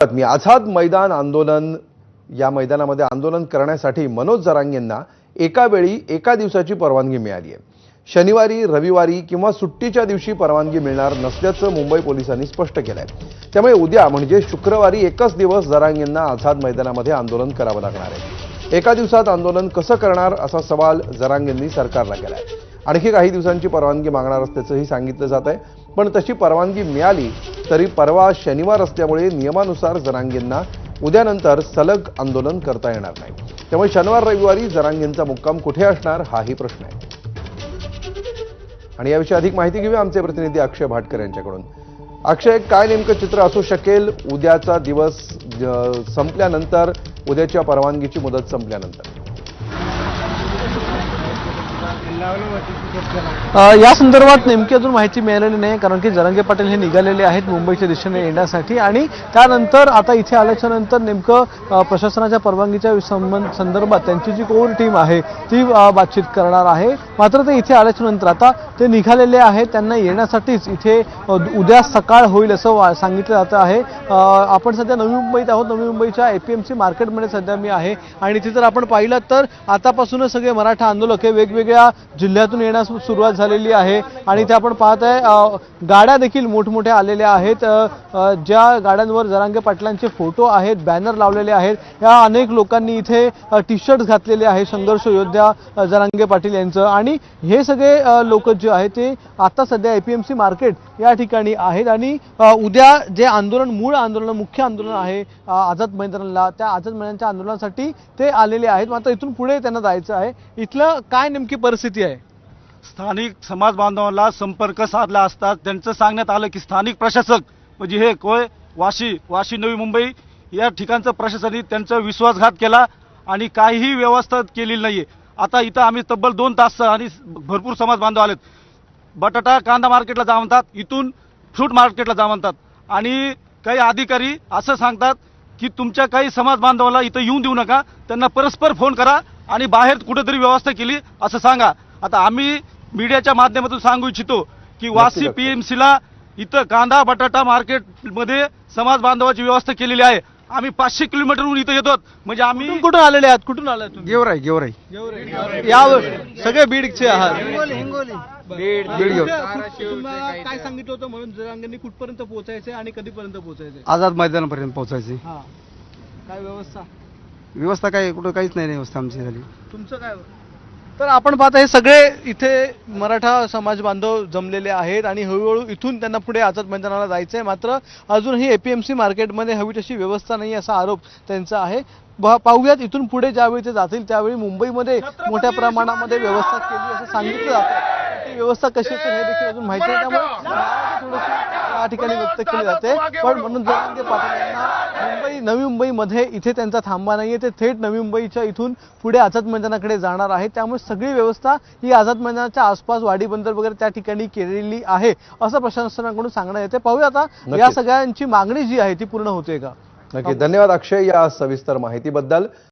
मी आझाद मैदान आंदोलन या मैदानामध्ये आंदोलन करण्यासाठी मनोज जरांगेंना एका वेळी एका दिवसाची परवानगी मिळाली आहे। शनिवारी, रविवारी किंवा सुट्टीच्या दिवशी परवानगी मिळणार नसल्याचं मुंबई पोलिसांनी स्पष्ट केलं आहे। त्यामुळे उद्या म्हणजे शुक्रवारी एकच दिवस जरांगेंना आझाद मैदानामध्ये आंदोलन करावं लागणार आहे। एका दिवसात आंदोलन कसं करणार असा सवाल जरांगेंनी सरकारला केला आहे। आणखी काही दिवसांची परवानगी मागणार असल्याचंही सांगितलं जात आहे, पण तशी परवानगी मिळाली तरी परवा शनिवार असल्यामुळे नियमानुसार जरांगेंना उद्यानंतर सलग आंदोलन करता येणार नाही। त्यामुळे शनिवार रविवारी जरांगेंचा मुक्काम कुठे असणार हाही प्रश्न आहे। आणि याविषयी अधिक माहिती घेऊया आमचे प्रतिनिधी अक्षय भाटकर यांच्याकडून। अक्षय, काय नेमकं चित्र असू शकेल उद्याचा दिवस संपल्यानंतर, उद्याच्या परवानगीची मुदत संपल्यानंतर? या संदर्भात नेमकी अजून माहिती मिळालेली नाही, कारण की जरांगे पाटील हे निघालेले आहेत मुंबईच्या दिशेने येण्यासाठी आणि त्यानंतर आता इथे आल्याच्या नंतर नेमकं प्रशासनाच्या परवानगीच्या संदर्भात त्यांची जी कोर टीम आहे ती बातचीत करणार आहे। मात्र ते इथे आल्याच्या नंतर आता ते निघालेले आहेत, त्यांना येण्यासाठीच इथे उद्या सकाळ होईल असं सांगितलं जातं आहे। आपण सध्या नवी मुंबईत आहोत। नवी मुंबईच्या APMC मार्केटमध्ये सध्या मी आहे आणि इथे जर आपण पाहिलं तर आतापासूनच सगळे मराठा आंदोलक हे वेगवेगळ्या जिल्ह्यातून येण्यास सुरुवात झालेली आहे आणि ते आपण पाहत आहे गाड्या देखील मोठमोठ्या आलेल्या आहेत। ज्या गाड्यांवर जरांगे पाटलांचे फोटो आहेत, बॅनर लावलेले आहेत, या अनेक लोकांनी इथे टी-शर्ट घातलेले आहे संघर्ष योद्धा जरांगे पाटील यांचं। आणि हे सगळे लोक जे आहेत ते आता सध्या APMC मार्केट या ठिकाणी आहेत आणि उद्या जे आंदोलन, मूळ आंदोलन, मुख्य आंदोलन आहे आझाद मैदानाला, त्या आझाद मैदानाच्या आंदोलनासाठी ते आलेले आहेत। मात्र इथून पुढे त्यांना जायचं आहे। इथलं काय नेमकी परिस्थिती आहे? स्थानिक समाज बांधवांना संपर्क साधला असता त्यांचं सांगण्यात आलं की स्थानिक प्रशासक म्हणजे हे कोय वाशी नवी मुंबई या ठिकाणचं प्रशासनाने त्यांचा विश्वासघात केला आणि काहीही व्यवस्था केलेली नाहीये। आता इथं आम्ही तब्बल 2 तास आणि भरपूर समाज बांधव आलेत। बटाटा कांदा मार्केटला जा म्हणतात, इथून फ्रूट मार्केटला जा म्हणतात आणि काही अधिकारी असं सांगतात की तुमच्या काही समाज बांधवाला इथं येऊन देऊ नका, त्यांना परस्पर फोन करा आणि बाहेर कुठेतरी व्यवस्था केली असं सांगा। आता आम्ही मीडियाच्या माध्यमातून सांगू इच्छितो की वाशी PMCला इथं कांदा बटाटा मार्केटमध्ये समाज बांधवाची व्यवस्था केलेली आहे। आम्ही 500 किलोमीटरहून इथं येतो, म्हणजे आम्ही कुठून आलेले आहात? कुठून आलाय तुम्ही? गेवराई या सगळे बीडचे आहात? बीड तुम्हाला काय सांगितलं होतं म्हणून जरांगेंनी कुठपर्यंत पोहोचायचे आणि कधीपर्यंत पोहोचायचे? आझाद मैदानापर्यंत पोहोचायचे। काय व्यवस्था काय कुठं काहीच नाही व्यवस्था आमची झाली। तुमचं काय? तर आपण पाहता हे सगळे इथे मराठा समाज बांधव जमलेले आहेत आणि हळूहळू इथून त्यांना पुढे आझाद मैदानाला जायचं आहे। मात्र अजूनही APMC मार्केटमध्ये हवी तशी व्यवस्था नाही असा आरोप त्यांचा आहे। पाहूयात इथून पुढे ज्यावेळी ते जातील त्यावेळी मुंबईमध्ये मोठ्या प्रमाणामध्ये व्यवस्था केली असं सांगितलं जातं। ती व्यवस्था कशी असेल हे देखील अजून माहिती नाही, त्यामुळे थोडंसं या ठिकाणी व्यक्त केली जाते। पण म्हणून जरांगे पाटील यांना नवी मुंबईमध्ये इथे त्यांचा थांबा नाहीये, ते थेट नवी मुंबईच्या इथून पुढे आझाद मैदानाकडे जाणार आहे। त्यामुळे सगळी व्यवस्था ही आझाद मैदानाच्या आसपास वाडी बंदर वगैरे त्या ठिकाणी केलेली आहे असं प्रशासनाकडून सांगण्यात येते। पाहूया आता या सगळ्यांची मागणी जी आहे ती पूर्ण होते का? नक्की। धन्यवाद अक्षय या सविस्तर माहितीबद्दल।